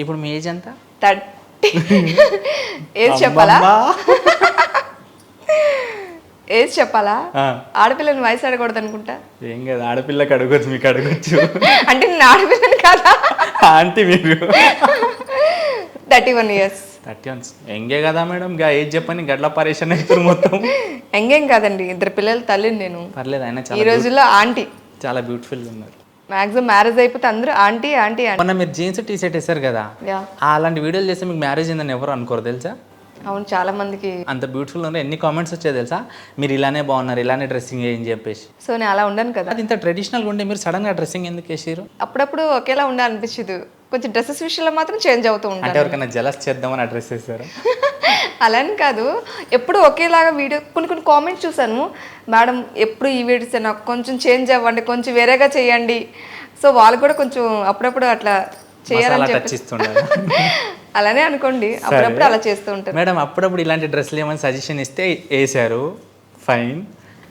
ఇప్పుడు మీ ఏజ్ ఎంత? 30. ఏజ్ చెప్పాలా? ఏజ్ చెప్పాలా? ఆడపిల్లని వయసు అడగకూడదు అనుకుంటా. ఏం కదా, ఆడపిల్లకి అడగొచ్చు, మీకు అడగొచ్చు. అంటే నేను ఆడపిల్లని కదా. ఆంటీ మీరు 31 years. 31 ఎంగే కదా మేడం, గా ఏజ్ చెప్పని గడ్ల పరేషన్ అవుతారు మొత్తం. ఎంగేం కాదండి, 2 పిల్లల తల్లిని నేను. పర్లేదు, ఆయన ఈ రోజుల్లో ఆంటీ చాలా బ్యూటిఫుల్ ఉన్నారు. మాక్సిమం మ్యారేజ్ అయిపోతే అందరూ ఆంటీ ఆంటీ ఆంటీ. మొన్న మీరు జీన్స్ టీ షర్ట్ వేసారు కదా, అలాంటి వీడియోలు చేస్తే మీకు మ్యారేజ్ అయిందని ఎవరు అనుకోరు తెలుసా? అవును, చాలా మందికి అంత బ్యూటిఫుల్ ఉన్నారు. ఎన్ని కామెంట్స్ వచ్చాయి తెలుసా, మీరు ఇలానే బాగున్నారు, ఇలానే డ్రెస్సింగ్ అని చెప్పేసి. సో నేను అలా ఉండను కదా. అది ఇంత ట్రెడిషనల్గా ఉండే మీరు సడన్గా డ్రెస్సింగ్ ఎందుకు వేసారు? అప్పుడప్పుడు ఒకేలా ఉండాలనిపించదు, కొంచెం డ్రెస్సెస్ విషయంలో మాత్రం చేంజ్ అవుతూ అంటే ఉంటాను. ఎవరికైనా జలస్ చేద్దామని ఆ డ్రెస్ వేసారు? అలాని కాదు, ఎప్పుడు ఒకేలాగా వీడియో కొన్ని కామెంట్స్ చూసాను, మేడం ఎప్పుడు ఈ వీడియోస్ నాకు కొంచెం చేంజ్ అవ్వండి, కొంచెం వేరేగా చేయండి. సో వాళ్ళు కూడా కొంచెం అప్పుడప్పుడు అట్లా చేయాలని చెప్పి అలానే అనుకోండి, అప్పుడప్పుడు అలా చేస్తూ ఉంటారు. మేడం అప్పుడప్పుడు ఇలాంటి డ్రెస్సులు ఏమైనా సజెషన్ ఇస్తే వేసారు, ఫైన్.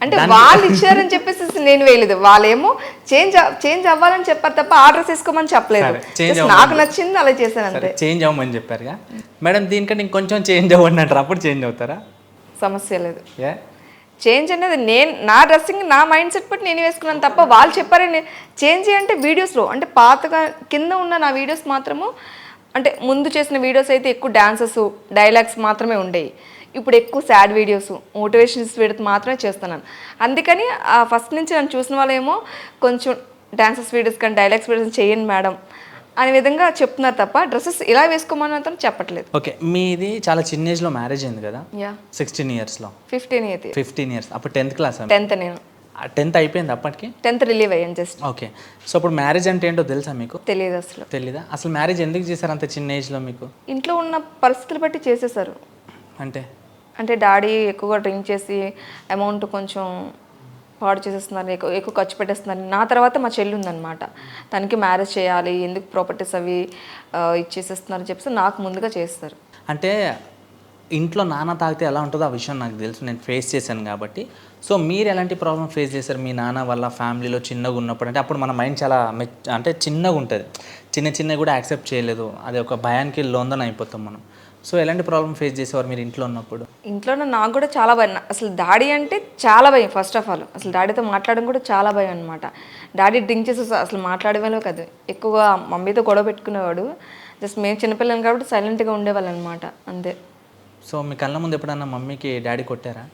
అంటే వాళ్ళు ఇచ్చారని చెప్పేసి నేను వేయలేదు, వాళ్ళేమో చేంజ్ అవ్వాలని చెప్పారు తప్ప ఆర్డర్స్ వేసుకోమని చెప్పలేదు. నాకు నచ్చింది అలా చేశాను అంతే. చేంజ్ అవ్వమని చెప్పారుగా మేడం, దీనికంటే ఇంకొంచెం చేంజ్ అవ్వండి అంటారు, అప్పుడు చేంజ్ అవుతారా? సమస్య లేదు. చేంజ్ అనేది నేను నా డ్రెస్సింగ్ నా మైండ్ సెట్ బట్టి నేను వేసుకున్నాను తప్ప వాళ్ళు చెప్పారని చేంజ్ అంటే వీడియోస్లో అంటే పాతగా కింద ఉన్న నా వీడియోస్ మాత్రము, అంటే ముందు చేసిన వీడియోస్ అయితే ఎక్కువ డాన్సెస్ డైలాగ్స్ మాత్రమే ఉండేవి. ఇప్పుడు ఎక్కువ సాడ్ వీడియోస్ మోటివేషన్స్ వీడియోస్ మాత్రమే చేస్తున్నాను. అందుకని ఫస్ట్ నుంచి నన్ను చూసిన వాళ్ళేమో కొంచెం డాన్సెస్ వీడియోస్ కానీ డైలాగ్స్ వీడియోస్ చేయండి మేడం అనే విధంగా చెప్తున్నారు తప్ప డ్రెస్సెస్ ఇలా వేసుకోమని మాత్రం చెప్పట్లేదు. ఓకే, మీది చాలా చిన్న ఏజ్లో మ్యారేజ్ అయింది కదా? 16 yearsలో. 15 years. అప్పుడు 10th క్లాస్? 10th. నేను 10th అయిపోయింది అప్పటికి? 10th రిలీవ్ అయ్యాను జస్ట్. ఓకే, సో అప్పుడు మ్యారేజ్ అంటే ఏంటో తెలుసా మీకు? తెలియదు అసలు. తెలీదా? అసలు మ్యారేజ్ ఎందుకు చేశారు అంత చిన్న ఏజ్లో మీకు? ఇంట్లో ఉన్న పరిస్థితులు బట్టి చేసేసారు. అంటే డాడీ ఎక్కువగా డ్రింక్ చేసి అమౌంట్ కొంచెం పాడు చేసేస్తున్నారు, ఎక్కువ ఖర్చు పెట్టేస్తున్నారు. నా తర్వాత మా చెల్లి ఉందన్నమాట, తనకి మ్యారేజ్ చేయాలి, ఎందుకు ప్రాపర్టీస్ అవి ఇచ్చేసేస్తున్నారు చెప్పేసి నాకు ముందుగా చేస్తారు. అంటే ఇంట్లో నాన్న తాగితే ఎలా ఉంటుందో ఆ విషయం నాకు తెలుసు, నేను ఫేస్ చేశాను కాబట్టి. సో మీరు ఎలాంటి ప్రాబ్లమ్ ఫేస్ చేశారు మీ నాన్న వల్ల ఫ్యామిలీలో చిన్నగా ఉన్నప్పుడు? అంటే అప్పుడు మన మైండ్ చాలా అంటే చిన్నగా ఉంటుంది, చిన్నవి కూడా యాక్సెప్ట్ చేయలేదు, అది ఒక భయానికి లోందన అయిపోతాం మనం. సో ఎలాంటి ప్రాబ్లమ్ ఫేస్ చేసేవారు మీరు ఇంట్లో ఉన్నప్పుడు? ఇంట్లో నాకు కూడా చాలా భయం, అసలు డాడీ అంటే చాలా భయం. ఫస్ట్ ఆఫ్ ఆల్ అసలు డాడీతో మాట్లాడడం కూడా చాలా భయం అనమాట. డాడీ డ్రింక్ చేసి అసలు మాట్లాడేవాళ్ళు కాదు, ఎక్కువగా మమ్మీతో గొడవ పెట్టుకునేవాడు. జస్ట్ మేము చిన్నపిల్లలు కాబట్టి సైలెంట్గా ఉండేవాళ్ళు అనమాట, అంతే. సో మీ కళ్ళ ముందు ఎప్పుడన్నా మమ్మీకి డాడీ కొట్టారా?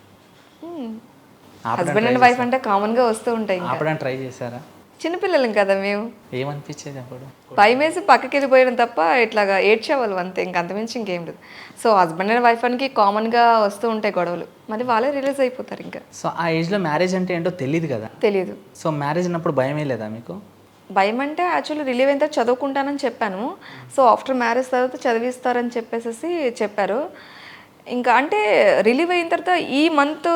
హస్బెండ్ అండ్ వైఫ్ అంటే కామన్గా వస్తూ ఉంటాయి. ఆపడానికి ట్రై చేశారా? చిన్నపిల్లలం కదా మేము. ఏమనిపించేది అప్పుడు? భయం వేసి పక్కకి వెళ్ళిపోయడం తప్ప ఇట్లాగా ఏడ్చేవాళ్ళు అంతే, అంతమించి ఇంకేం లేదు. సో హస్బెండ్ అండ్ వైఫ్ అనికి కామన్గా వస్తూ ఉంటాయి గొడవలు, మళ్ళీ వాళ్ళే రిలీజ్ అయిపోతారు ఇంకా. సో ఆ ఏజ్లో మ్యారేజ్ అంటే ఏంటో తెలియదు కదా? తెలియదు. సో మ్యారేజ్ అన్నప్పుడు భయమే లేదా మీకు? భయం అంటే యాక్చువల్లీ రిలీవ్ అయిన తర్వాత చదువుకుంటానని చెప్పాను. సో ఆఫ్టర్ మ్యారేజ్ తర్వాత చదివిస్తారని చెప్పేసి చెప్పారు. ఇంకా అంటే రిలీవ్ అయిన తర్వాత ఈ మంత్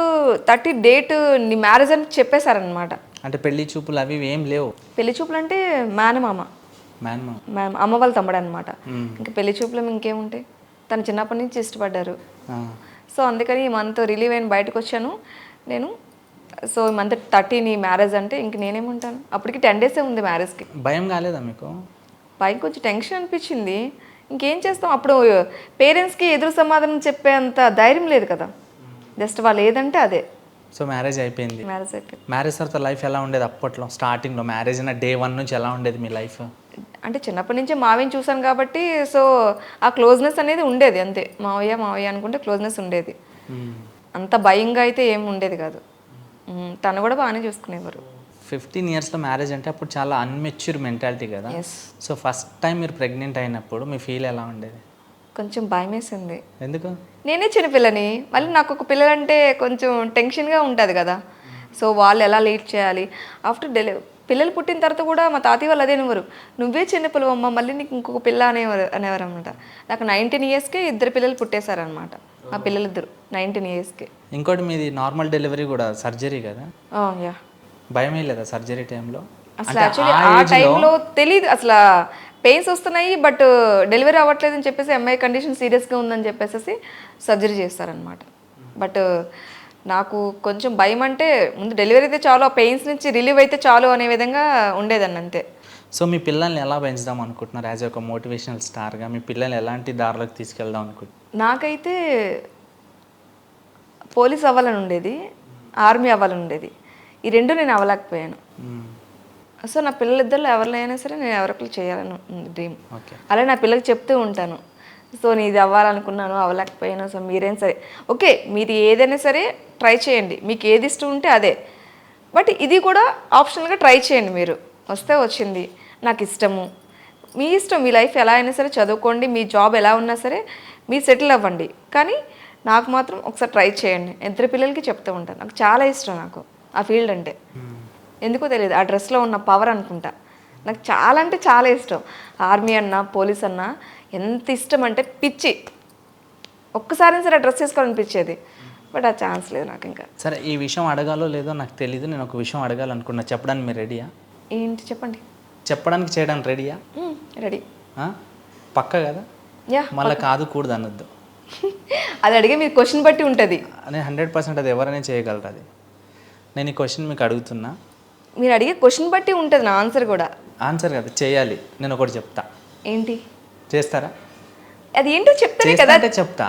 30 డేట్ నీ మ్యారేజ్ అని చెప్పేశారనమాట. అంటే పెళ్లి చూపులు అవి ఏం లేవు? పెళ్లి చూపులు అంటే మేనమామ అమ్మ వాళ్ళ తమ్ముడు అనమాట. ఇంకా పెళ్లి చూపులు ఇంకేముంటాయి, తను చిన్నప్పటి నుంచి ఇష్టపడ్డారు. సో అందుకని ఈ మంత్ రిలీవ్ అయిన బయటకు వచ్చాను నేను. సో ఈ మంత్ 30 నీ మ్యారేజ్ అంటే ఇంక నేనేముంటాను, అప్పటికి 10 days ఉంది మ్యారేజ్కి. భయం కాలేదా మీకు? భయం, కొంచెం టెన్షన్ అనిపించింది. ఇంకేం చేస్తాం, అప్పుడు పేరెంట్స్కి ఎదురు సమాధానం చెప్పే అంత ధైర్యం లేదు కదా, జస్ట్ వాళ్ళు ఏదంటే అదే. సో మ్యారేజ్ అయిపోయింది. మ్యారేజ్ తర్వాత లైఫ్ ఎలా ఉండేది అప్పట్లో స్టార్టింగ్లో? మ్యారేజ్ అయిన day 1 నుంచి ఎలా ఉండేది మీ లైఫ్? అంటే చిన్నప్పటి నుంచే మావిని చూసాను కాబట్టి సో ఆ క్లోజ్నెస్ అనేది ఉండేది అంతే. మావయ్య అనుకుంటే క్లోజ్నెస్ ఉండేది, అంత భయంగా అయితే ఏం ఉండేది కాదు. తను కూడా బాగానే చూసుకునేవారు. 15 yearsలో మ్యారేజ్ అంటే అప్పుడు చాలా అన్మెచ్యూర్ మెంటాలిటీ కదా. సో ఫస్ట్ టైం మీరు ప్రెగ్నెంట్ అయినప్పుడు మీ ఫీల్ ఎలా ఉండేది? కొంచెం భయం వేసింది. ఎందుకు? నేనే చిన్నపిల్లని, మళ్ళీ నాకు ఒక పిల్లలంటే కొంచెం టెన్షన్గా ఉంటుంది కదా. సో వాళ్ళు ఎలా లీడ్ చేయాలి ఆఫ్టర్ పిల్లలు పుట్టిన తర్వాత కూడా మా తాతయ్య వాళ్ళు అదేనివ్వరు, నువ్వే చిన్నపిల్లవమ్మ మళ్ళీ నీకు ఇంకొక పిల్ల అనేవారు అనమాట. నాకు 19 yearsకే 2 పిల్లలు పుట్టేశారనమాట, మా పిల్లలిద్దరు 19 yearsకే. ఇంకోటి మీది నార్మల్ డెలివరీ కూడా సర్జరీ కదా? యా. భయమే లేదా సర్జరీ టైంలో? అసలు యాక్చువల్లీ ఆ టైంలో తెలియదు, అసలు పెయిన్స్ వస్తున్నాయి బట్ డెలివరీ అవ్వట్లేదు అని చెప్పేసి అమ్మాయి కండిషన్ సీరియస్గా ఉందని చెప్పేసి సర్జరీ చేస్తారనమాట. బట్ నాకు కొంచెం భయం, అంటే ముందు డెలివరీ అయితే చాలు, ఆ పెయిన్స్ నుంచి రిలీవ్ అయితే చాలు అనే విధంగా ఉండేదాన్ని అంతే. సో మీ పిల్లల్ని ఎలా పెంచుదాం అనుకుంటున్నారు యాజ్ ఒక మోటివేషనల్ స్టార్గా? మీ పిల్లల్ని ఎలాంటి దారిలోకి తీసుకెళ్దాం అనుకుంటున్నారు? నాకైతే పోలీస్ అవ్వాలని ఉండేది, ఆర్మీ అవ్వాలని ఉండేది. ఈ రెండు నేను అవ్వలేకపోయాను. సో నా పిల్లలిద్దరిలో ఎవరినైనా సరే నేను ఎవరికైనా చేయాలని డ్రీమ్. ఓకే. అలాగే నా పిల్లలకి చెప్తూ ఉంటాను, సో నేను ఇది అవ్వాలనుకున్నాను అవ్వలేకపోయాను, సో మీరేం సరే ఓకే, మీరు ఏదైనా సరే ట్రై చేయండి, మీకు ఏది ఇష్టం ఉంటే అదే, బట్ ఇది కూడా ఆప్షనల్గా ట్రై చేయండి. మీరు వస్తే వచ్చింది, నాకు ఇష్టము, మీ ఇష్టం, మీ లైఫ్ ఎలా అయినా సరే చదువుకోండి, మీ జాబ్ ఎలా ఉన్నా సరే మీరు సెటిల్ అవ్వండి, కానీ నాకు మాత్రం ఒకసారి ట్రై చేయండి. ఇద్దరు పిల్లలకి చెప్తూ ఉంటాను. నాకు చాలా ఇష్టం నాకు ఆ ఫీల్డ్ అంటే, ఎందుకో తెలియదు, ఆ డ్రెస్లో ఉన్న పవర్ అనుకుంటా. నాకు చాలా అంటే చాలా ఇష్టం. ఆర్మీ అన్నా పోలీస్ అన్నా ఎంత ఇష్టం అంటే పిచ్చి. ఒక్కసారి సరే డ్రెస్ వేసుకోవాలనిపించేది, బట్ ఆ ఛాన్స్ లేదు నాకు ఇంకా. సరే, ఈ విషయం అడగాలో లేదో నాకు తెలీదు, నేను ఒక విషయం అడగాలనుకున్నా. చెప్పడానికి మీరు రెడీయా? ఏంటి చెప్పండి. చెప్పడానికి చేయడానికి రెడీయా? రెడీ. పక్క కదా? యా. మళ్ళీ కాదు కూడదు అనొద్దు. అది అడిగే మీరు క్వశ్చన్ బట్టి ఉంటుంది. నేను 100% అది ఎవరైనా చేయగలరు. అది నేను ఈ క్వశ్చన్ మీకు అడుగుతున్నా, మీరు అడిగే క్వశ్చన్ బట్టి ఉంటుంది నా ఆన్సర్ కూడా. ఆన్సర్ కదా, చేయాలి. నేను ఒకటి చెప్తా, ఏంటి చేస్తారా? అది ఏంటో చెప్తేనే చేస్తా కదా. అంటే చెప్తా.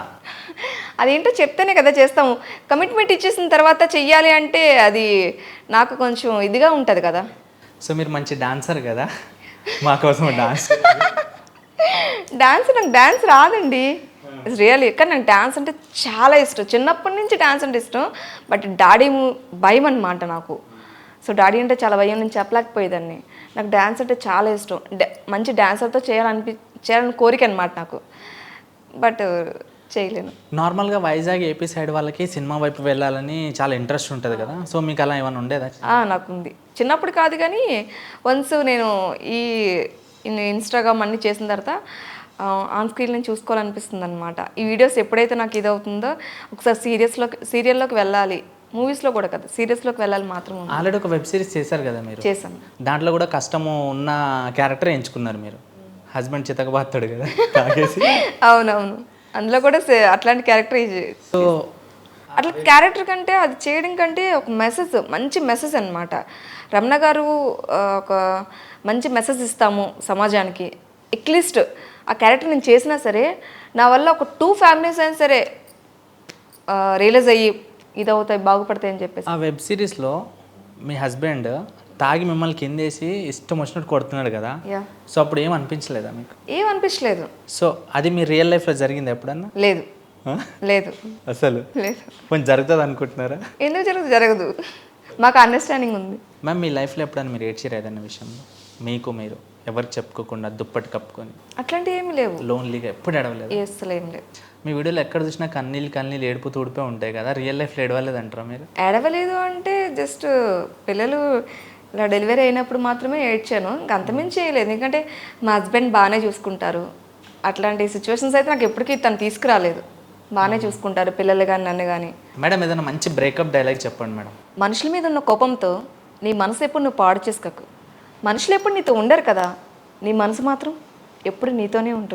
అదేంటో చెప్తేనే కదా చేస్తాము. కమిట్మెంట్ ఇచ్చేసిన తర్వాత చెయ్యాలి అంటే అది నాకు కొంచెం ఇదిగా ఉంటుంది కదా. సో మీరు మంచి డాన్సర్ కదా, మా కోసం డాన్స్. నాకు డాన్స్ రాదండి రియల్లీ, కానీ నాకు డాన్స్ అంటే చాలా ఇష్టం. చిన్నప్పటి నుంచి డాన్స్ అంటే ఇష్టం, బట్ డాడీ భయం అన్నమాట నాకు. సో డాడీ అంటే చాలా భయం, నేను చెప్పలేకపోయేదాన్ని. నాకు డాన్స్ అంటే చాలా ఇష్టం. మంచి డాన్సర్తో చేయాలని కోరిక అనమాట నాకు, బట్ చేయలేను. నార్మల్గా వైజాగ్ ఏపీ సైడ్ వాళ్ళకి సినిమా వైపు వెళ్ళాలని చాలా ఇంట్రెస్ట్ ఉంటుంది కదా, సో మీకు అలా ఏమైనా ఉండేదా? నాకుంది. చిన్నప్పుడు కాదు కానీ వన్స్ నేను ఈ ఇన్స్టాగ్రామ్ అన్నీ చేసిన తర్వాత ఆన్ స్క్రీన్ నేను చూసుకోవాలనిపిస్తుంది అనమాట. ఈ వీడియోస్ ఎప్పుడైతే నాకు ఇది అవుతుందో ఒకసారి సీరియల్లోకి వెళ్ళాలి, మూవీస్లో కూడా కదా, సీరియల్స్లోకి వెళ్ళాలి మాత్రం. ఆల్రెడీ ఒక వెబ్ సిరీస్ చేశారు కదా మీరు? చేశాను. దాంట్లో కూడా కష్టము ఉన్న క్యారెక్టర్ ఎంచుకున్నారు మీరు. హస్బెండ్ చితకబాస్తాడు కదా తాగేసి. అవునవును, అందులో కూడా అట్లాంటి క్యారెక్టర్. సో అట్లా క్యారెక్టర్ కంటే అది చేయడం కంటే ఒక మెసేజ్, మంచి మెసేజ్ అనమాట. రమణ గారు ఒక మంచి మెసేజ్ ఇస్తాము సమాజానికి. అట్లీస్ట్ ఆ క్యారెక్టర్ నేను చేసినా సరే నా వల్ల ఒక 2 ఫ్యామిలీస్ అయినా సరే రియలైజ్ అయ్యి ఇదవుతాయి, బాగుపడతాయి అని చెప్పేసి. ఆ వెబ్ సిరీస్లో మీ హస్బెండ్ తాగి మిమ్మల్ని కిందేసి ఇష్టం వచ్చినట్టు కొడుతున్నాడు కదా, యా. సో అప్పుడు ఏం అనిపించలేదా మీకు? ఏం అనిపించలేదు. సో అది మీ రియల్ లైఫ్లో జరిగింది ఎప్పుడన్నా? లేదు లేదు అసలు లేదు. కొంచెం జరుగుతుంది అనుకుంటున్నారా? ఎందుకు జరగదు, మాకు అండర్స్టాండింగ్ ఉంది. మ్యామ్, మీ లైఫ్లో ఎప్పుడన్నా మీరు ఏడ్చారు ఏదైనా విషయంలో? మీకు మీరు ఎవరికి చెప్పుకోకుండా దుప్పటి కప్పుకొని అట్లాంటివి ఏమి లేవు. లోన్లీగా ఎప్పుడు ఏడవలేదు? అసలు ఏం లేవు. మీ వీడియోలో ఎక్కడ చూసినా కన్నీళ్ళు ఏడుపు తూడిపోయి ఉంటాయి కదా, రియల్ లైఫ్లో ఏడవలేదు అంటారా మీరు? ఏడవలేదు అంటే జస్ట్ పిల్లలు ఇలా డెలివరీ అయినప్పుడు మాత్రమే ఏడ్చాను, ఇంకా అంతమించి చేయలేదు. ఎందుకంటే మా హస్బెండ్ బాగానే చూసుకుంటారు. అట్లాంటి సిచ్యువేషన్స్ అయితే నాకు ఎప్పటికీ తను తీసుకురాలేదు. బాగానే చూసుకుంటారు పిల్లలు కానీ నన్ను కానీ. మేడం, ఏదైనా మంచి బ్రేకప్ డైలాగ్ చెప్పండి మేడం. మనుషుల మీద ఉన్న కోపంతో నీ మనసు ఎప్పుడు నువ్వు పాడు చేసుకోకు. మనుషులు ఎప్పుడు నీతో ఉండరు కదా, నీ మనసు మాత్రం ఎప్పుడు నీతోనే ఉంటుంది.